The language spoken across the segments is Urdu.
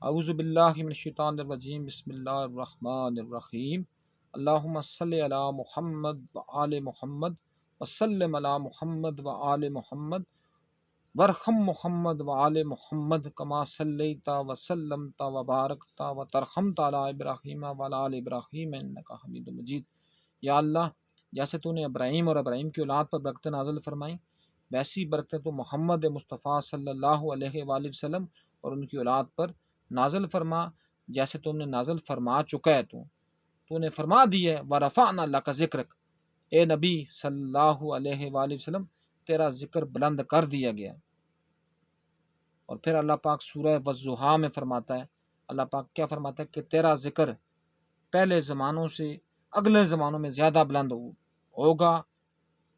اعوذ باللہ من الشیطان الرجیم، بسم اللہ الرحمن الرحیم۔ اللہم صلی علی محمد و آل محمد وسلم علی محمد و آل محمد ورحم محمد و آل محمد کما صلیت و سلمت و بارکت و ترحمت علی ابراہیم و علی آل ابراہیم انک حمید مجید۔ یا اللہ، جیسے تو نے ابراہیم اور ابراہیم کی اولاد پر برکتیں نازل فرمائیں، ویسی برکتیں تو محمد مصطفیٰ صلی اللہ علیہ وآلہ وسلم اور ان کی اولاد پر نازل فرما، جیسے تم نے نازل فرما چکا ہے۔ تو نے فرما دی ہے وَرَفَعْنَا لَكَ ذِكْرَكَ، اے نبی صلی اللہ علیہ وآلہ وسلم تیرا ذکر بلند کر دیا گیا۔ اور پھر اللہ پاک سورہ والضحیٰ میں فرماتا ہے، اللہ پاک کیا فرماتا ہے کہ تیرا ذکر پہلے زمانوں سے اگلے زمانوں میں زیادہ بلند ہوگا،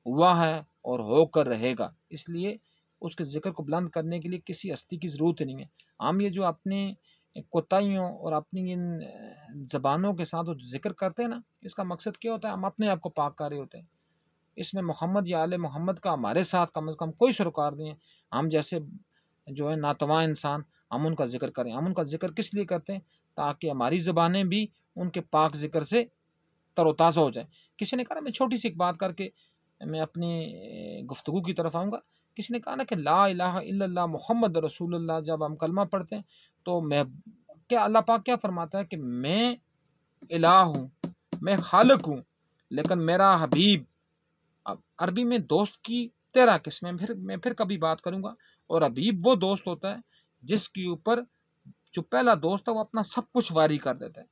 ہوا ہے اور ہو کر رہے گا۔ اس لیے اس کے ذکر کو بلند کرنے کے لیے کسی ہستی کی ضرورت نہیں ہے۔ ہم یہ جو اپنی کوتاہیوں اور اپنی ان زبانوں کے ساتھ ذکر کرتے ہیں نا، اس کا مقصد کیا ہوتا ہے؟ ہم اپنے آپ کو پاک کر رہے ہوتے ہیں۔ اس میں محمد یا آل محمد کا ہمارے ساتھ کم از کم کوئی سروکار نہیں ہے۔ ہم جیسے جو ہے ناتواں انسان، ہم ان کا ذکر کریں۔ ہم ان کا ذکر کس لیے کرتے ہیں؟ تاکہ ہماری زبانیں بھی ان کے پاک ذکر سے تر و تازہ ہو جائیں۔ کسی نے کہا، میں چھوٹی سی ایک بات کر کے میں اپنی گفتگو کی طرف آؤں گا۔ کسی نے کہا نا کہ لا الہ الا اللہ محمد رسول اللہ، جب ہم کلمہ پڑھتے ہیں تو کیا اللہ پاک کیا فرماتا ہے کہ میں الہ ہوں، میں خالق ہوں، لیکن میرا حبیب، اب عربی میں دوست کی 13 قسمیں میں پھر کبھی بات کروں گا۔ اور حبیب وہ دوست ہوتا ہے جس کے اوپر جو پہلا دوست ہے وہ اپنا سب کچھ واری کر دیتا ہے۔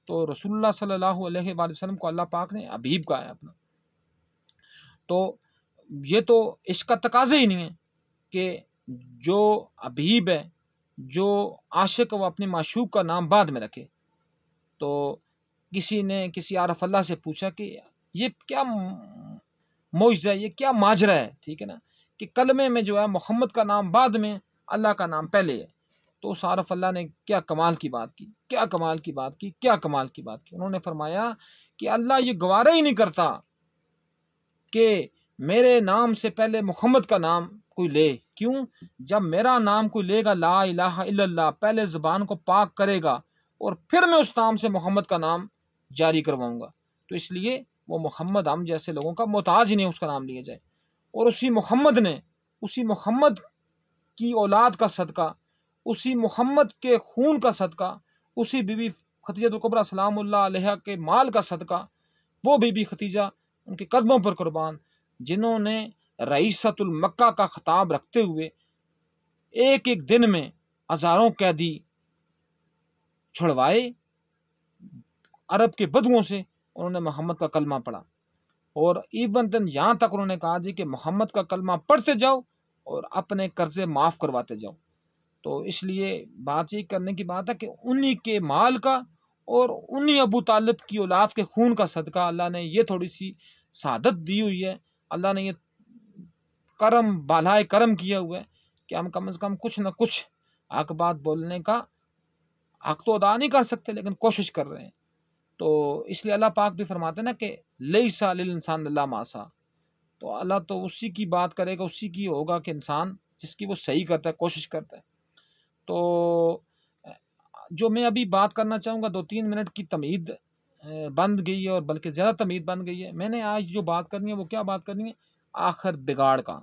تو رسول اللہ صلی اللہ علیہ وآلہ وسلم کو اللہ پاک نے حبیب کہا ہے اپنا۔ تو یہ تو عشق کا تقاضا ہی نہیں ہے کہ جو حبیب ہے، جو عاشق، وہ اپنے معشوق کا نام بعد میں رکھے۔ تو کسی نے کسی عارف اللہ سے پوچھا کہ یہ کیا معجزہ ہے، یہ کیا ماجرا ہے، ٹھیک ہے نا، کہ کلمے میں جو ہے محمد کا نام بعد میں، اللہ کا نام پہلے ہے۔ تو اس عارف اللہ نے کیا کمال کی بات کی، کیا کمال کی بات کی، کیا کمال کی بات کی۔ انہوں نے فرمایا کہ اللہ یہ گوارا ہی نہیں کرتا کہ میرے نام سے پہلے محمد کا نام کوئی لے۔ کیوں؟ جب میرا نام کوئی لے گا لا الہ الا اللہ، پہلے زبان کو پاک کرے گا اور پھر میں اس نام سے محمد کا نام جاری کرواؤں گا۔ تو اس لیے وہ محمد ہم جیسے لوگوں کا محتاج ہی نہیں اس کا نام لیا جائے۔ اور اسی محمد کی اولاد کا صدقہ، اسی محمد کے خون کا صدقہ، اسی بی بی خدیجہ کبریٰ سلام اللہ علیہ کے مال کا صدقہ، وہ بی بی خدیجہ ان کے قدموں پر قربان، جنہوں نے رئیسۃ المکہ کا خطاب رکھتے ہوئے ایک ایک دن میں ہزاروں قیدی چھڑوائے عرب کے بدوؤں سے، انہوں نے محمد کا کلمہ پڑھا۔ اور ایون دن یہاں تک انہوں نے کہا جی کہ محمد کا کلمہ پڑھتے جاؤ اور اپنے قرضے معاف کرواتے جاؤ۔ تو اس لیے بات یہ کرنے کی بات ہے کہ انہی کے مال کا اور انہی ابو طالب کی اولاد کے خون کا صدقہ اللہ نے یہ تھوڑی سی سعادت دی ہوئی ہے، اللہ نے یہ کرم بالائے کرم کیا ہوا ہے کہ ہم کم از کم کچھ نہ کچھ حق بات بولنے کا حق تو ادا نہیں کر سکتے، لیکن کوشش کر رہے ہیں۔ تو اس لیے اللہ پاک بھی فرماتے ہیں نا کہ لیس للانسان الا ما سعی۔ تو اللہ تو اسی کی بات کرے گا، اسی کی ہوگا کہ انسان جس کی وہ صحیح کرتا ہے، کوشش کرتا ہے۔ تو جو میں ابھی بات کرنا چاہوں گا 2-3 منٹ کی تمہید بند گئی ہے، اور بلکہ زیادہ تمہید بند گئی ہے۔ میں نے آج جو بات کرنی ہے وہ کیا بات کرنی ہے؟ آخر بگاڑ کا۔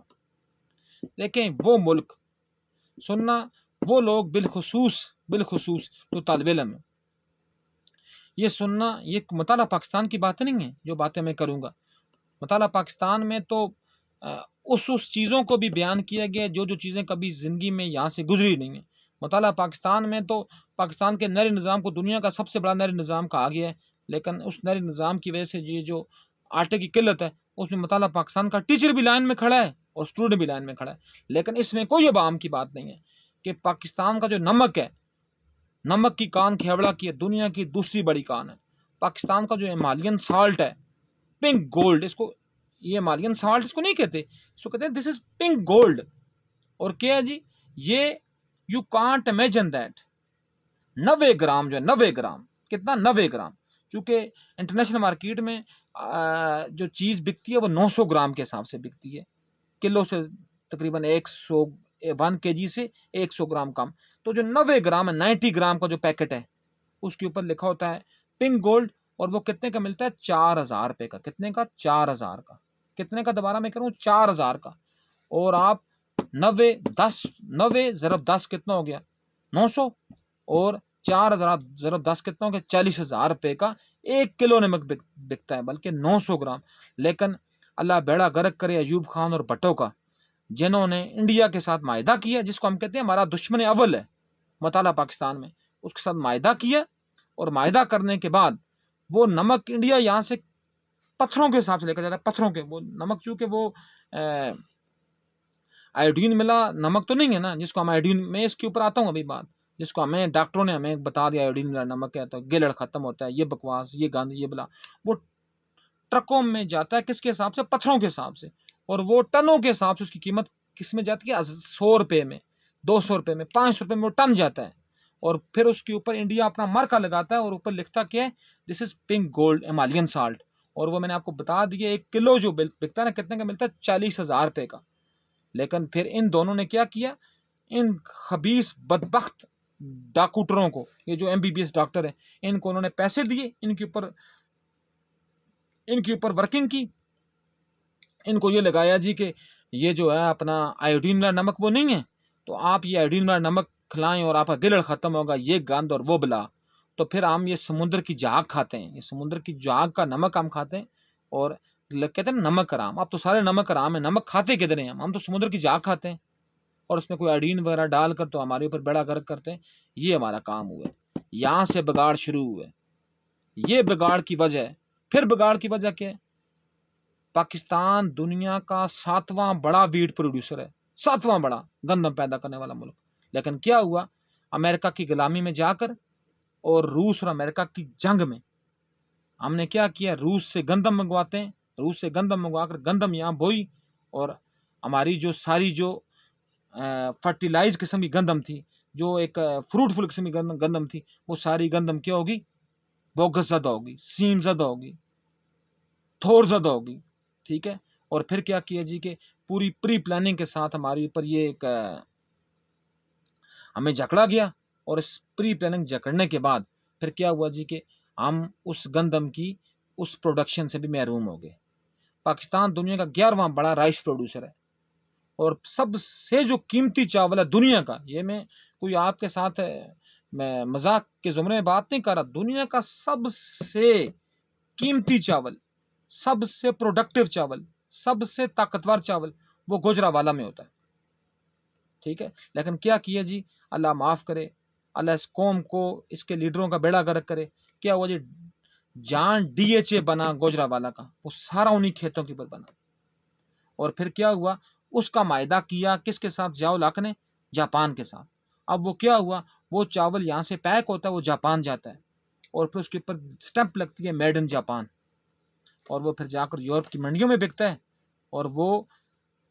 دیکھیں، وہ ملک سننا، وہ لوگ بالخصوص تو طالب علم ہے، یہ سننا، یہ مطالعہ پاکستان کی بات نہیں ہے جو باتیں میں کروں گا۔ مطالعہ پاکستان میں تو اس چیزوں کو بھی بیان کیا گیا جو چیزیں کبھی زندگی میں یہاں سے گزری نہیں ہیں۔ مطالعہ پاکستان میں تو پاکستان کے نرے نظام کو دنیا کا سب سے بڑا نرے نظام کہا گیا ہے، لیکن اس نرے نظام کی وجہ سے یہ جو آٹے کی قلت ہے، اس میں مطالعہ پاکستان کا ٹیچر بھی لائن میں کھڑا ہے اور اسٹوڈنٹ بھی لائن میں کھڑا ہے۔ لیکن اس میں کوئی عوام کی بات نہیں ہے کہ پاکستان کا جو نمک ہے، نمک کی کان کھیوڑا کی ہے، دنیا کی دوسری بڑی کان ہے۔ پاکستان کا جو ہمالین سالٹ ہے، پنک گولڈ، اس کو یہ ہمالین سالٹ اس کو نہیں کہتے، اس کو کہتے ہیں دس از پنک گولڈ۔ اور کیا ہے جی؟ یہ you can't imagine that 90 gram جو ہے، 90 گرام کتنا؟ 90 گرام، چونکہ انٹرنیشنل مارکیٹ میں جو چیز بکتی ہے وہ 900 گرام کے حساب سے بکتی ہے، کلو سے تقریباً 1 kg سے 100 گرام کم۔ تو جو 90 گرام ہے 90 گرام کا جو پیکٹ ہے اس کے اوپر لکھا ہوتا ہے پنک گولڈ، اور وہ کتنے کا ملتا ہے؟ 4000 روپے کا۔ کتنے کا؟ 4000 کا۔ کتنے کا؟ دوبارہ میں کروں، 4000 کا۔ اور آپ 90 ضرب 10 کتنا ہو گیا؟ 900، اور 4000 ضرب 10 کتنا ہو گیا؟ 40,000 روپے کا 1 کلو نمک بکتا ہے، بلکہ 900 گرام۔ لیکن اللہ بیڑا غرق کرے ایوب خان اور بھٹو کا، جنہوں نے انڈیا کے ساتھ معاہدہ کیا، جس کو ہم کہتے ہیں ہمارا دشمن اول ہے مطالعہ پاکستان میں، اس کے ساتھ معاہدہ کیا، اور معاہدہ کرنے کے بعد وہ نمک انڈیا یہاں سے پتھروں کے حساب سے لے کر جاتا ہے، پتھروں کے وہ نمک، چونکہ وہ آئیوڈین ملا نمک تو نہیں ہے نا، جس کو ہم آئیوڈین، میں اس کے اوپر آتا ہوں ابھی بات، جس کو ہمیں ڈاکٹروں نے ہمیں بتا دیا آئیوڈین ملا نمک ہے تو گلڑ ختم ہوتا ہے، یہ بکواس، یہ گند، یہ بلا، وہ ٹرکوں میں جاتا ہے کس کے حساب سے؟ پتھروں کے حساب سے، اور وہ ٹنوں کے حساب سے اس کی قیمت کس میں جاتی ہے؟ 100 روپے میں، 200 روپے میں، 500 روپے میں وہ ٹن جاتا ہے، اور پھر اس کے اوپر انڈیا اپنا مارکا لگاتا ہے، اور اوپر لکھتا کیا ہے؟ دس از پنک گولڈ ہمالین سالٹ، اور وہ میں نے آپ کو بتا دیا 1 کلو جو بکتا ہے نا کتنے کا ملتا ہے؟ 40,000 روپے کا۔ لیکن پھر ان دونوں نے کیا کیا؟ ان خبیث بدبخت ڈاکوٹروں کو، یہ جو MBBS ڈاکٹر ہیں، ان کو انہوں نے پیسے دیے، ان کے اوپر ورکنگ کی، ان کو یہ لگایا جی کہ یہ جو ہے اپنا آئیوڈین والا نمک وہ نہیں ہے، تو آپ یہ آئیوڈین والا نمک کھلائیں اور آپ کا گلڑ ختم ہوگا، یہ گند اور وہ بلا۔ تو پھر ہم یہ سمندر کی جھاگ کھاتے ہیں، یہ سمندر کی جھاگ کا نمک ہم کھاتے ہیں، اور کہتے ہیں نمک حرام، اب تو سارے نمک حرام ہیں، نمک کھاتے کدھر ہیں ہم تو سمندر کی جھاگ کھاتے ہیں، اور اس میں کوئی آئیوڈین وغیرہ ڈال کر تو ہمارے اوپر بیڑا غرق کرتے ہیں۔ یہ ہمارا کام ہوا ہے، یہاں سے بگاڑ شروع ہوئے، یہ بگاڑ کی وجہ ہے۔ پھر بگاڑ کی وجہ کیا ہے؟ پاکستان دنیا کا 7واں بڑا ویٹ پروڈیوسر ہے، 7واں بڑا گندم پیدا کرنے والا ملک، لیکن کیا ہوا؟ امریکہ کی غلامی میں جا کر اور روس اور امریکہ کی جنگ میں ہم نے کیا کیا؟ روس سے گندم منگواتے ہیں، روس سے گندم منگوا کر گندم یہاں بوئی، اور ہماری جو ساری جو فرٹیلائز قسم کی گندم تھی، جو ایک فروٹفل قسم کی گندم تھی، وہ ساری گندم کیا ہوگی؟ بوگس زدہ ہوگی، سیم زدہ ہوگی، تھور زدہ ہوگی، ٹھیک ہے۔ اور پھر کیا کیا جی کہ پوری پری پلاننگ کے ساتھ ہمارے اوپر یہ ایک ہمیں جکڑا گیا، اور اس پری پلاننگ جکڑنے کے بعد پھر کیا ہوا جی کہ ہم اس گندم کی اس پروڈکشن سے بھی محروم ہو گئے۔ پاکستان دنیا کا 11واں بڑا رائس پروڈیوسر ہے، اور سب سے جو قیمتی چاول ہے دنیا کا، یہ میں کوئی آپ کے ساتھ میں مذاق کے زمرے میں بات نہیں کر رہا، دنیا کا سب سے قیمتی چاول، سب سے پروڈکٹیو چاول، سب سے طاقتور چاول وہ گوجرانوالہ میں ہوتا ہے، ٹھیک ہے۔ لیکن کیا کیا جی، اللہ معاف کرے، اللہ اس قوم کو، اس کے لیڈروں کا بیڑا غرق کرے، کیا ہوا جی؟ جان DHA بنا گوجرانوالہ کا، وہ سارا انہی کھیتوں کے اوپر بنا، اور پھر کیا ہوا؟ اس کا معاہدہ کیا کس کے ساتھ؟ ضیاء الحق نے، جاپان کے ساتھ۔ اب وہ کیا ہوا؟ وہ چاول یہاں سے پیک ہوتا ہے، وہ جاپان جاتا ہے، اور پھر اس کے اوپر سٹمپ لگتی ہے میڈ ان جاپان، اور وہ پھر جا کر یورپ کی منڈیوں میں بکتا ہے، اور وہ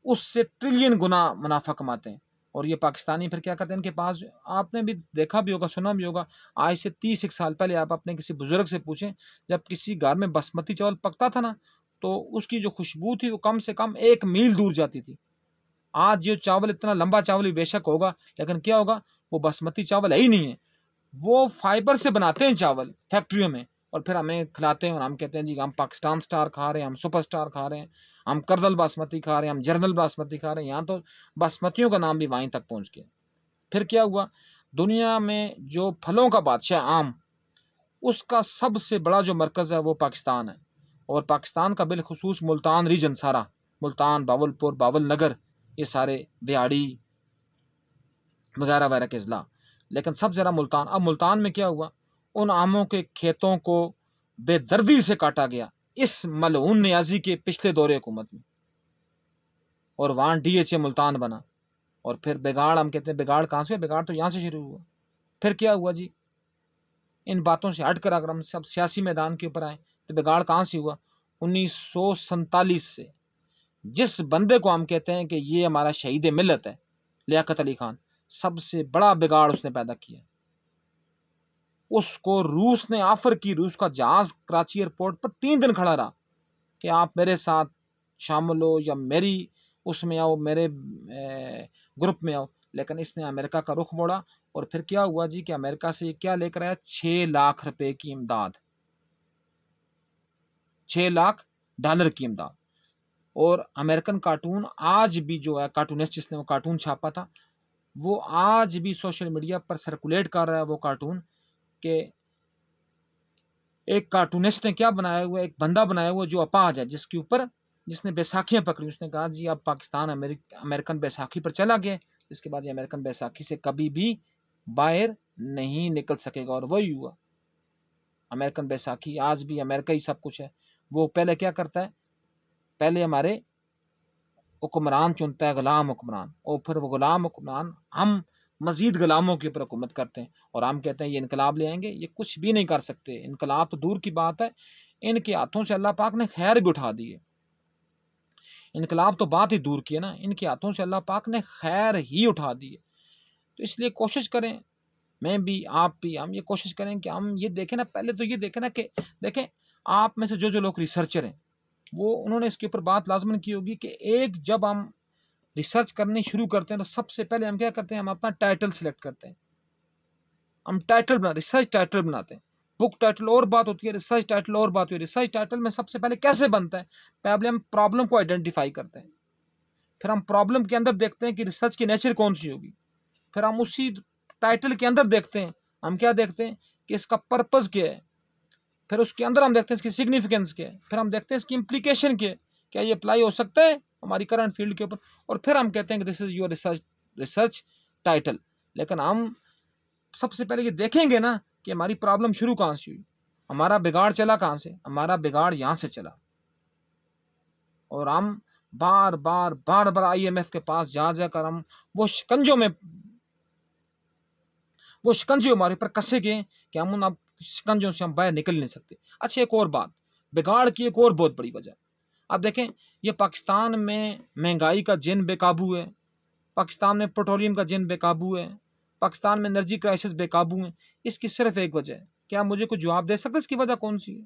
اس سے ٹریلین گنا منافع کماتے ہیں۔ اور یہ پاکستانی پھر کیا کرتے ہیں؟ ان کے پاس آپ نے بھی دیکھا بھی ہوگا، سنا بھی ہوگا، آج سے 30 سال پہلے آپ اپنے کسی بزرگ سے پوچھیں، جب کسی گھر میں باسمتی چاول پکتا تھا نا، تو اس کی جو خوشبو تھی وہ کم سے کم 1 میل دور جاتی تھی۔ آج جو چاول اتنا لمبا چاول ہی بے شک ہوگا، لیکن کیا ہوگا؟ وہ باسمتی چاول ہے ہی نہیں ہے، وہ فائبر سے بناتے ہیں چاول فیکٹریوں میں، اور پھر ہمیں کھلاتے ہیں، اور ہم کہتے ہیں جی ہم پاکستان سٹار کھا رہے ہیں، ہم سپر سٹار کھا رہے ہیں، ہم کرنل باسمتی کھا رہے ہیں، ہم جرنل باسمتی کھا رہے ہیں۔ یہاں تو باسمتیوں کا نام بھی وہیں تک پہنچ گیا۔ پھر کیا ہوا؟ دنیا میں جو پھلوں کا بادشاہ آم، اس کا سب سے بڑا جو مرکز ہے وہ پاکستان ہے، اور پاکستان کا بالخصوص ملتان ریجن، سارا ملتان، باولپور، باول نگر، یہ سارے دیہڑی وغیرہ وغیرہ کے اضلاع، لیکن سب سے زیادہ ملتان۔ اب ملتان میں کیا ہوا؟ ان آموں کے کھیتوں کو بے دردی سے کاٹا گیا اس ملعون نیازی کے پچھلے دور حکومت میں، اور وہاں DHA ملتان بنا، اور پھر بگاڑ، ہم کہتے ہیں بگاڑ کہاں سے؟ بگاڑ تو یہاں سے شروع ہوا۔ پھر کیا ہوا جی؟ ان باتوں سے ہٹ کر اگر ہم سب سیاسی میدان کے اوپر آئیں تو بگاڑ کہاں سے ہوا؟ 1947 سے، جس بندے کو ہم کہتے ہیں کہ یہ ہمارا شہید ملت ہے، لیاقت علی خان، سب سے بڑا بگاڑ اس نے پیدا کیا۔ اس کو روس نے آفر کی، روس کا جہاز کراچی ایئرپورٹ پر 3 دن کھڑا رہا کہ آپ میرے ساتھ شامل ہو یا میری اس میں آؤ، میرے گروپ میں آؤ، لیکن اس نے امریکہ کا رخ موڑا اور پھر کیا ہوا جی کہ امریکہ سے کیا لے کر آیا؟ 6 لاکھ روپے کی امداد، 6 لاکھ ڈالر کی امداد۔ اور امریکن کارٹون آج بھی جو ہے کارٹونسٹ جس نے وہ کارٹون چھاپا تھا، وہ آج بھی سوشل میڈیا پر سرکولیٹ کر رہا ہے وہ کارٹون، کہ ایک کارٹونسٹ نے کیا بنایا ہوا، ایک بندہ بنایا ہوا جو اپاہج ہے، جس نے بیساکھیاں پکڑی، اس نے کہا جی اب پاکستان امریکن بیساکھی پر چلا گیا، اس کے بعد یہ امریکن بیساکھی سے کبھی بھی باہر نہیں نکل سکے گا۔ اور وہی ہوا، امریکن بیساکھی آج بھی امریکہ ہی سب کچھ ہے۔ وہ پہلے کیا کرتا ہے، پہلے ہمارے حکمران چنتا ہے، غلام حکمران، اور پھر وہ غلام حکمران ہم مزید غلاموں کے اوپر حکومت کرتے ہیں، اور ہم کہتے ہیں یہ انقلاب لے آئیں گے، یہ کچھ بھی نہیں کر سکتے۔ انقلاب تو دور کی بات ہے، ان کے ہاتھوں سے اللہ پاک نے خیر بھی اٹھا دی ہے۔ انقلاب تو بات ہی دور کی ہے نا، ان کے ہاتھوں سے اللہ پاک نے خیر ہی اٹھا دی ہے۔ تو اس لیے کوشش کریں، میں بھی، آپ بھی، ہم یہ کوشش کریں کہ ہم یہ دیکھیں نا، پہلے تو یہ دیکھیں نا کہ دیکھیں آپ میں سے جو لوگ ریسرچر ہیں، وہ انہوں نے اس کے اوپر بات لازمن کی ہوگی کہ ایک جب ہم ریسرچ کرنی شروع کرتے ہیں تو سب سے پہلے ہم کیا کرتے ہیں، ہم اپنا ٹائٹل سلیکٹ کرتے ہیں، ہم ریسرچ ٹائٹل بناتے ہیں۔ بک ٹائٹل اور بات ہوتی ہے، ریسرچ ٹائٹل اور بات ہوتی ہے۔ ریسرچ ٹائٹل میں سب سے پہلے کیسے بنتا ہے، پہلے ہم پرابلم کو آئیڈینٹیفائی کرتے ہیں، پھر ہم پرابلم کے اندر دیکھتے ہیں کہ ریسرچ کی نیچر کون سی ہوگی، پھر ہم اسی ٹائٹل کے اندر دیکھتے ہیں، ہم کیا دیکھتے ہیں کہ اس کا پرپز کیا ہے، پھر اس کے اندر ہم دیکھتے ہیں اس کی سگنیفیکینس کیا ہے، پھر ہم دیکھتے ہیں اس کی امپلیکیشن کیا ہے، کیا یہ اپلائی ہو سکتا ہے ہماری کرنٹ فیلڈ کے اوپر، اور پھر ہم کہتے ہیں کہ دس از یور ریسرچ ٹائٹل۔ لیکن ہم سب سے پہلے یہ دیکھیں گے نا کہ ہماری پرابلم شروع کہاں سے ہوئی، ہمارا بگاڑ چلا کہاں سے، ہمارا بگاڑ یہاں سے چلا، اور ہم بار بار آئی ایم ایف کے پاس جا کر ہم وہ شکنجے ہمارے پر کسے گئے کہ ہم ان شکنجوں سے ہم باہر نکل نہیں سکتے۔ اچھا، ایک اور بات، بگاڑ کی ایک اور بہت بڑی وجہ، اب دیکھیں یہ پاکستان میں مہنگائی کا جن بے قابو ہے، پاکستان میں پیٹرولیم کا جن بے قابو ہے، پاکستان میں انرجی کرائسس بے قابو ہیں، اس کی صرف ایک وجہ ہے۔ کیا مجھے کوئی جواب دے سکتے اس کی وجہ کون سی ہے؟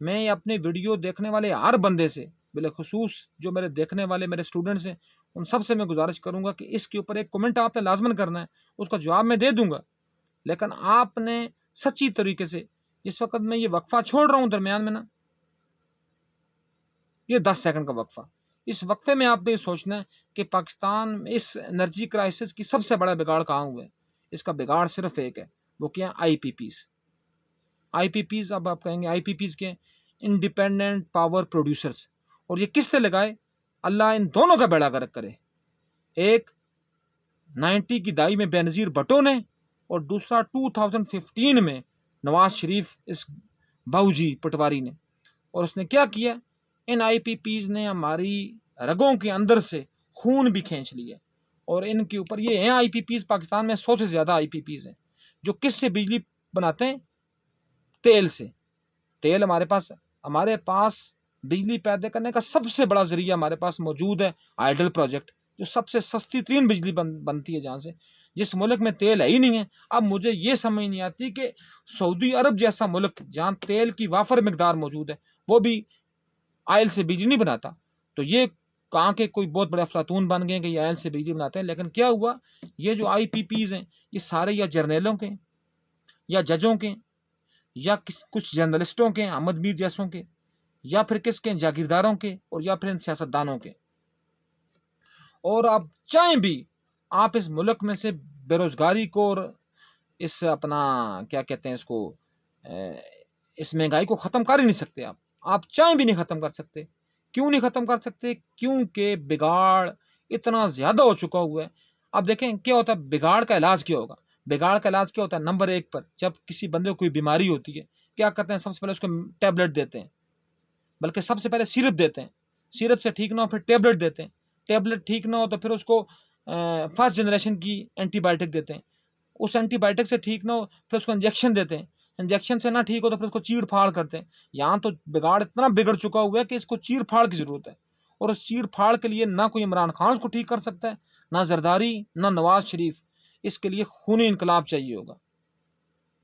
میں اپنے ویڈیو دیکھنے والے ہر بندے سے، بالخصوص جو میرے دیکھنے والے میرے اسٹوڈنٹس ہیں، ان سب سے میں گزارش کروں گا کہ اس کے اوپر ایک کمنٹ آپ نے لازمن کرنا ہے، اس کا جواب میں دے دوں گا، لیکن آپ نے سچی طریقے سے، جس وقت میں یہ وقفہ چھوڑ رہا ہوں درمیان میں نا، یہ 10 سیکنڈ کا وقفہ، اس وقفے میں آپ نے یہ سوچنا ہے کہ پاکستان میں اس انرجی کرائسس کی سب سے بڑا بگاڑ کہاں ہوا ہے۔ اس کا بگاڑ صرف ایک ہے، وہ کیا ہے؟ آئی پی پیز۔ آئی پی پیز، اب آپ کہیں گے آئی پی پیز کے انڈیپینڈنٹ پاور پروڈیوسرز، اور یہ کس نے لگائے؟ اللہ ان دونوں کا بیڑا غرق کرے، ایک 90 کی دہائی میں بینظیر بھٹو نے، اور دوسرا 2015 میں نواز شریف اس باؤجی پٹواری نے۔ اور اس نے کیا کیا؟ ان آئی پی پیز نے ہماری رگوں کے اندر سے خون بھی کھینچ لیا، اور ان کے اوپر یہ ہیں آئی پی پیز، پاکستان میں 100 سے زیادہ آئی پی پیز ہیں، جو کس سے بجلی بناتے ہیں؟ تیل سے۔ تیل ہمارے پاس بجلی پیدا کرنے کا سب سے بڑا ذریعہ ہمارے پاس موجود ہے، آئیڈل پروجیکٹ، جو سب سے سستی ترین بجلی بنتی ہے، جہاں سے، جس ملک میں تیل ہے ہی نہیں ہے۔ اب مجھے یہ سمجھ نہیں آتی کہ سعودی عرب جیسا ملک جہاں تیل کی وافر مقدار موجود ہے، وہ بھی آئل سے بجلی نہیں بناتا، تو یہ کہاں کے کوئی بہت بڑے افلاطون بن گئے کہ یہ آئل سے بجلی بناتے ہیں۔ لیکن کیا ہوا، یہ جو آئی پی پیز ہیں، یہ سارے یا جرنیلوں کے، یا ججوں کے، یا کچھ جرنلسٹوں کے، احمد میر جیسوں کے، یا پھر کس کے، جاگیرداروں کے، اور یا پھر ان سیاستدانوں کے۔ اور آپ چاہیں بھی، آپ اس ملک میں سے بے روزگاری کو اور اس اپنا کیا کہتے ہیں اس کو، اس مہنگائی کو ختم کر ہی نہیں سکتے۔ آپ چاہیں بھی نہیں ختم کر سکتے۔ کیوں نہیں ختم کر سکتے؟ کیونکہ بگاڑ اتنا زیادہ ہو چکا ہوا ہے۔ اب دیکھیں کیا ہوتا ہے، بگاڑ کا علاج کیا ہوگا؟ بگاڑ کا علاج کیا ہوتا ہے؟ نمبر 1 پر جب کسی بندے کو کوئی بیماری ہوتی ہے، کیا کرتے ہیں؟ سب سے پہلے اس کو ٹیبلٹ دیتے ہیں، بلکہ سب سے پہلے سیرپ دیتے ہیں، سیرپ سے ٹھیک نہ ہو پھر ٹیبلٹ دیتے ہیں، ٹیبلٹ ٹھیک نہ ہو تو پھر اس کو فرسٹ جنریشن کی اینٹی بائیوٹک دیتے ہیں، اس اینٹی بائیوٹک سے ٹھیک نہ ہو پھر اس کو انجیکشن دیتے ہیں، انجیکشن سے نہ ٹھیک ہو تو پھر اس کو چیڑ پھاڑ کرتے ہیں۔ یہاں تو بگاڑ اتنا بگڑ چکا ہوا ہے کہ اس کو چیڑ پھاڑ کی ضرورت ہے، اور اس چیڑ پھاڑ کے لیے نہ کوئی عمران خان اس کو ٹھیک کر سکتا ہے، نہ زرداری، نہ نواز شریف۔ اس کے لیے خونی انقلاب چاہیے ہوگا،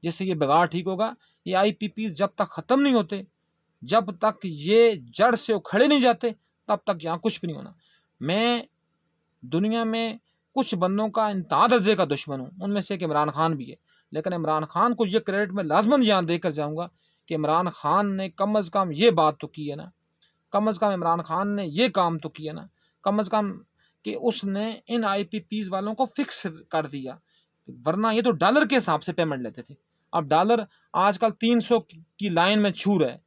جس سے یہ بگاڑ ٹھیک ہوگا۔ یہ آئی پی پیز جب تک ختم نہیں ہوتے، جب تک یہ جڑ سے اکھڑے نہیں جاتے، تب تک یہاں کچھ بھی نہیں ہونا۔ میں دنیا میں کچھ بندوں کا انتہا درجے کا دشمن ہوں، ان میں سے ایک عمران خان بھی ہے، لیکن عمران خان کو یہ کریڈٹ میں لازماً یہاں دے کر جاؤں گا کہ عمران خان نے کم از کم یہ بات تو کی ہے نا، کم از کم عمران خان نے یہ کام تو کیا نا، کم از کم کہ اس نے ان آئی پی پیز والوں کو فکس کر دیا، ورنہ یہ تو ڈالر کے حساب سے پیمنٹ لیتے تھے، اب ڈالر آج کل 300 کی لائن میں چھو رہا ہے،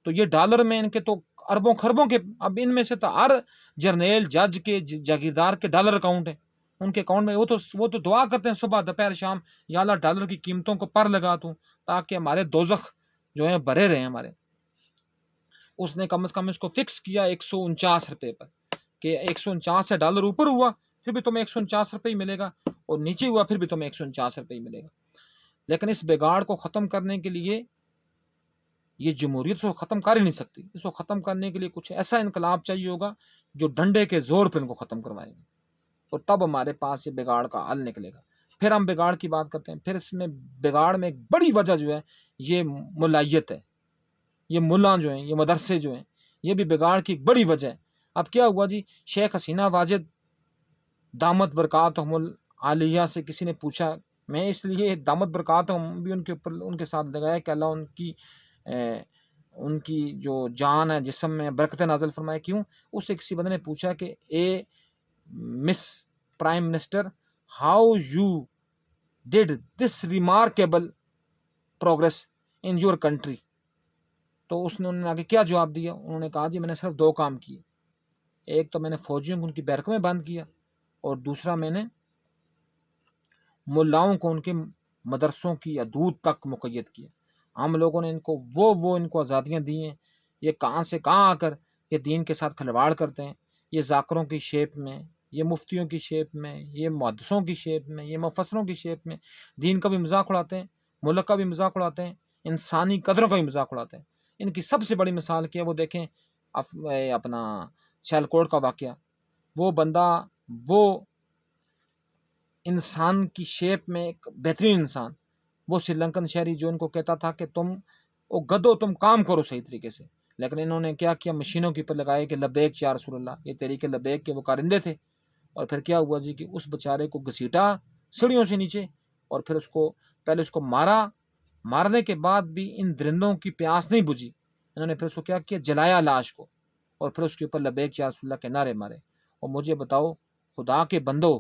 تو یہ ڈالر میں ان کے تو اربوں خربوں کے، اب ان میں سے تو ہر جرنیل جج کے جاگیردار کے ڈالر اکاؤنٹ ہیں، ان کے اکاؤنٹ میں وہ تو دعا کرتے ہیں صبح دوپہر شام، یا اللہ ڈالر کی قیمتوں کو پر لگا دوں تاکہ ہمارے دوزخ جو ہیں بھرے رہے ہمارے۔ اس نے کم از کم اس کو فکس کیا 149 روپے پر، کہ 149 سے ڈالر اوپر ہوا پھر بھی تمہیں 149 روپے ہی ملے گا، اور نیچے ہوا پھر بھی تمہیں 149 روپے ہی ملے گا۔ لیکن اس بگاڑ کو ختم کرنے کے لیے یہ جمہوریت اس کو ختم کر ہی نہیں سکتی، اس کو ختم کرنے کے لیے کچھ ایسا انقلاب چاہیے ہوگا جو ڈنڈے کے زور پہ ان کو ختم کروائے گا، اور تب ہمارے پاس یہ بگاڑ کا حل نکلے گا۔ پھر ہم بگاڑ کی بات کرتے ہیں، پھر اس میں بگاڑ میں ایک بڑی وجہ جو ہے یہ ملائیت ہے، یہ ملا جو ہیں، یہ مدرسے جو ہیں، یہ بھی بگاڑ کی ایک بڑی وجہ ہے۔ اب کیا ہوا جی، شیخ حسینہ واجد دامت برکاتہم العالیہ سے کسی نے پوچھا، میں اس لیے دامت برکاتہم بھی ان کے اوپر ان کے ساتھ لگایا کہ اللہ ان کی جو جان ہے جسم میں برکت نازل فرمائے، کیوں؟ اس سے کسی بندے نے پوچھا کہ اے Miss prime minister, how you did this remarkable progress in your country, تو اس نے انہوں نے آگے کیا جواب دیا؟ انہوں نے کہا جی میں نے صرف 2 کام کیے، ایک تو میں نے فوجیوں کو ان کی بیرکوں میں بند کیا، اور دوسرا میں نے ملاؤں کو ان کے مدرسوں کی حدود تک مقید کیا۔ ہم لوگوں نے ان کو ان کو آزادیاں دی ہیں، یہ کہاں سے کہاں آ کر یہ دین کے ساتھ کھلواڑ کرتے ہیں، یہ ذاکروں کی شیپ میں، یہ مفتیوں کی شیپ میں، یہ محدثوں کی شیپ میں، یہ مفسروں کی شیپ میں دین کا بھی مذاق اڑاتے ہیں، ملک کا بھی مذاق اڑاتے ہیں، انسانی قدروں کا بھی مذاق اڑاتے ہیں۔ ان کی سب سے بڑی مثال کیا ہے، وہ دیکھیں اپنا سیالکوٹ کا واقعہ، وہ بندہ، وہ انسان کی شیپ میں ایک بہترین انسان، وہ سری لنکن شہری جو ان کو کہتا تھا کہ تم گدو تم کام کرو صحیح طریقے سے، لیکن انہوں نے کیا کیا، مشینوں کے اوپر لگائے کہ لبیک یا رسول اللہ، یہ طریقے لبیک کے وہ کارندے تھے، اور پھر کیا ہوا جی کہ اس بیچارے کو گھسیٹا سیڑھیوں سے نیچے، اور پھر پہلے اس کو مارنے کے بعد بھی ان درندوں کی پیاس نہیں بجھی، انہوں نے پھر اس کو کیا کیا، جلایا لاش کو، اور پھر اس کے اوپر لبیک یا رسول اللہ کے نعرے مارے۔ اور مجھے بتاؤ خدا کے بندو،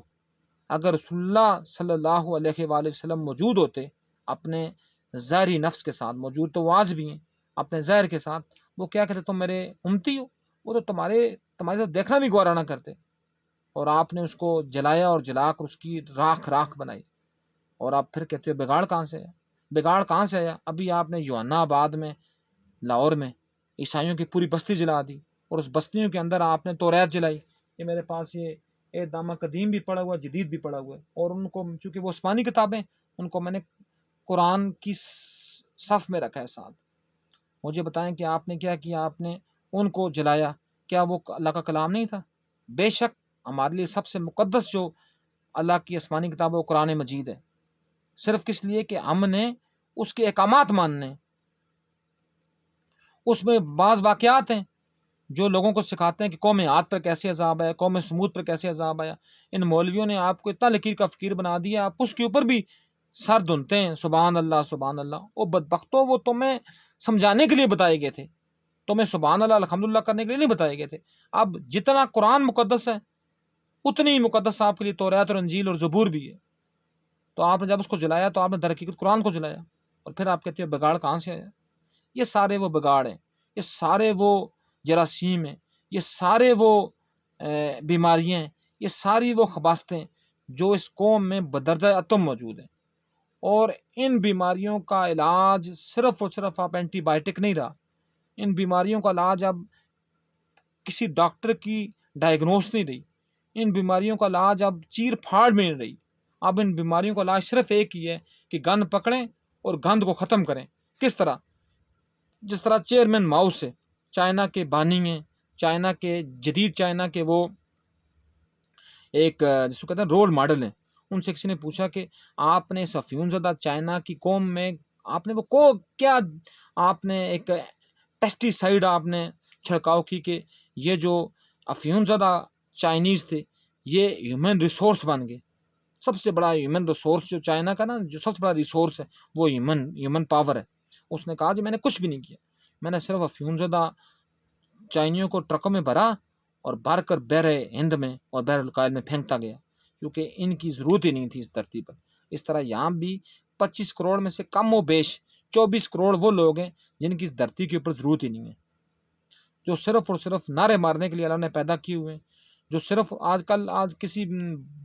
اگر رسول اللہ صلی اللہ علیہ وآلہ وسلم موجود ہوتے، اپنے ظاہری نفس کے ساتھ موجود تو وہ آج بھی ہیں، اپنے ظاہر کے ساتھ، وہ کیا کہتے، تم میرے امتی ہو، وہ تو تمہارے تو دیکھنا بھی گوارا نہ کرتے، اور آپ نے اس کو جلایا اور جلا کر اس کی راکھ بنائی، اور آپ پھر کہتے ہو بگاڑ کہاں سے آیا؟ بگاڑ کہاں سے آیا؟ ابھی آپ نے یوحنا آباد میں، لاہور میں عیسائیوں کی پوری بستی جلا دی، اور اس بستیوں کے اندر آپ نے توریت جلائی۔ یہ میرے پاس یہ دامہ قدیم بھی پڑا ہوا ہے، جدید بھی پڑا ہوا ہے، اور ان کو چونکہ وہ عثمانی کتابیں، ان کو میں نے قرآن کی صف میں رکھا ہے ساتھ۔ مجھے بتائیں کہ آپ نے کیا کیا؟ آپ نے ان کو جلایا، کیا وہ اللہ کا کلام نہیں تھا؟ بے شک ہمارے لیے سب سے مقدس جو اللہ کی آسمانی کتاب ہے وہ قرآن مجید ہے، صرف کس لیے کہ ہم نے اس کے احکامات ماننے، اس میں بعض واقعات ہیں جو لوگوں کو سکھاتے ہیں کہ قوم عاد پر کیسے عذاب آیا، قوم سمود پر کیسے عذاب آیا۔ ان مولویوں نے آپ کو اتنا لکیر کا فقیر بنا دیا، آپ اس کے اوپر بھی سر دھنتے ہیں، سبحان اللہ سبحان اللہ۔ وہ بدبختوں، وہ تمہیں سمجھانے کے لیے بتائے گئے تھے، تمہیں سبحان اللہ الحمدللہ کرنے کے لیے نہیں بتائے گئے تھے۔ اب جتنا قرآن مقدس ہے اتنی ہی مقدس آپ کے لیے توریت اور انجیل اور زبور بھی ہے، تو آپ نے جب اس کو جلایا تو آپ نے در حقیقت قرآن کو جلایا، اور پھر آپ کہتے ہو بگاڑ کہاں سے آیا؟ یہ سارے وہ بگاڑ ہیں، یہ سارے وہ جراثیم ہیں، یہ سارے وہ بیماریاں ہیں، یہ ساری وہ خباستیں جو اس قوم میں بدرجہ اتم موجود ہیں، اور ان بیماریوں کا علاج صرف اور صرف آپ اینٹی بائیوٹک نہیں رہا، ان بیماریوں کا علاج اب کسی ڈاکٹر کی ڈائیگنوس نہیں رہی، ان بیماریوں کا علاج اب چیر پھاڑ میں نہیں رہی، اب ان بیماریوں کا علاج صرف ایک ہی ہے کہ گند پکڑیں اور گند کو ختم کریں۔ کس طرح؟ جس طرح چیئرمین ماؤ سے، چائنا کے بانی ہیں، چائنا کے جدید چائنا کے وہ ایک جس کو کہتے ہیں رول ماڈل ہیں، ان سے کسی نے پوچھا کہ آپ نے افیون زدہ چائنا کی قوم میں آپ نے کیا آپ نے ایک پیسٹی سائیڈ آپ نے چھڑکاؤ کی کہ یہ جو افیون زدہ چائنیز تھے یہ ہیومن ریسورس بن گئے. سب سے بڑا ہیومن ریسورس جو چائنا کا نا، جو سب سے بڑا ریسورس ہے وہ ہیومن پاور ہے. اس نے کہا جی میں نے کچھ بھی نہیں کیا، میں نے صرف افیون زدہ چائنیوں کو ٹرکوں میں بھرا اور بھر کر بحر ہند میں اور بحر الکاہل میں پھینکتا گیا، کیونکہ ان کی ضرورت ہی نہیں تھی اس دھرتی پر. اس طرح یہاں بھی 25 کروڑ میں سے کم و بیش 24 کروڑ وہ لوگ ہیں جن کی اس دھرتی کے اوپر ضرورت ہی نہیں ہے، جو صرف اور صرف نعرے مارنے کے لیے اللہ نے پیدا کیے ہوئے ہیں. جو صرف آج کسی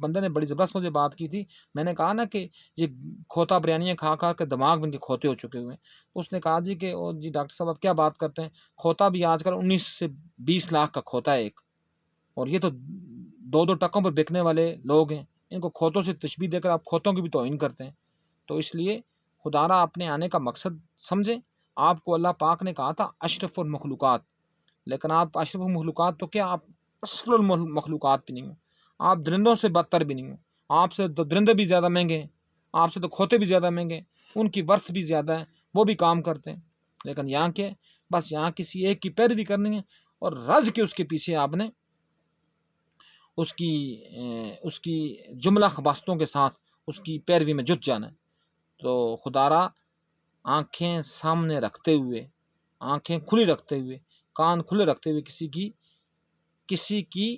بندے نے بڑی زبردست مجھے بات کی تھی، میں نے کہا نا کہ یہ کھوتا بریانیاں کھا کھا کے دماغ ان کے کھوتے ہو چکے ہوئے ہیں. اس نے کہا جی کہ جی ڈاکٹر صاحب آپ کیا بات کرتے ہیں، کھوتا بھی آج کل 19 سے 20 لاکھ کا کھوتا ہے ایک، اور یہ تو 2 ٹکوں پر بکنے والے لوگ ہیں. ان کو کھوتوں سے تشبیہ دے کر آپ کھوتوں کی بھی توہین کرتے ہیں. تو اس لیے خدا را اپنے آنے کا مقصد سمجھیں. آپ کو اللہ پاک نے کہا تھا اشرف المخلوقات، لیکن آپ اشرف المخلوقات تو کیا، آپ اسفل المخلوقات بھی نہیں ہو، آپ درندوں سے بدتر بھی نہیں ہو. آپ سے تو درندے بھی زیادہ مہنگے ہیں، آپ سے تو کھوتے بھی زیادہ مہنگے ہیں، ان کی ورتھ بھی زیادہ ہے، وہ بھی کام کرتے ہیں. لیکن یہاں کے بس یہاں کسی ایک کی پیروی کرنی ہے اور رز کے اس کے پیچھے آپ نے اس کی جملہ خباستوں کے ساتھ اس کی پیروی میں جت جانا ہے. تو خدا را آنکھیں سامنے رکھتے ہوئے، آنکھیں کھلی رکھتے ہوئے، کان کھلے رکھتے ہوئے کسی کی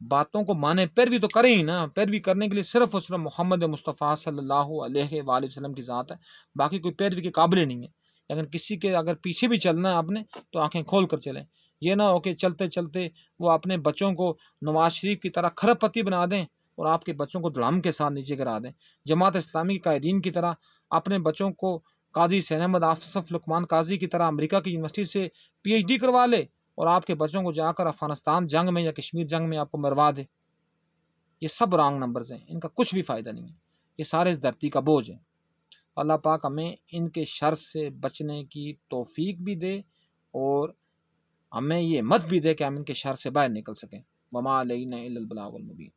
باتوں کو مانے، پیروی تو کریں ہی نا. پیروی کرنے کے لیے صرف اور صرف محمد مصطفیٰ صلی اللہ علیہ وآلہ وسلم کی ذات ہے، باقی کوئی پیروی کے قابل ہی نہیں ہے. لیکن کسی کے اگر پیچھے بھی چلنا ہے آپ نے تو آنکھیں کھول کر چلیں. یہ نہ ہو کہ چلتے چلتے وہ اپنے بچوں کو نواز شریف کی طرح کھرب پتی بنا دیں اور آپ کے بچوں کو دھڑام کے ساتھ نیچے گرا دیں. جماعت اسلامی کے قائدین کی طرح اپنے بچوں کو قاضی حسین احمد آصف لقمان قاضی کی طرح امریکہ کی یونیورسٹی سے PhD کروا لے اور آپ کے بچوں کو جا کر افغانستان جنگ میں یا کشمیر جنگ میں آپ کو مروا دے. یہ سب رانگ نمبرز ہیں، ان کا کچھ بھی فائدہ نہیں ہے، یہ سارے اس دھرتی کا بوجھ ہیں. اللہ پاک ہمیں ان کے شر سے بچنے کی توفیق بھی دے اور ہمیں یہ مت بھی دے کہ ہم ان کے شر سے باہر نکل سکیں. وما علینا الا البلاغ المبین.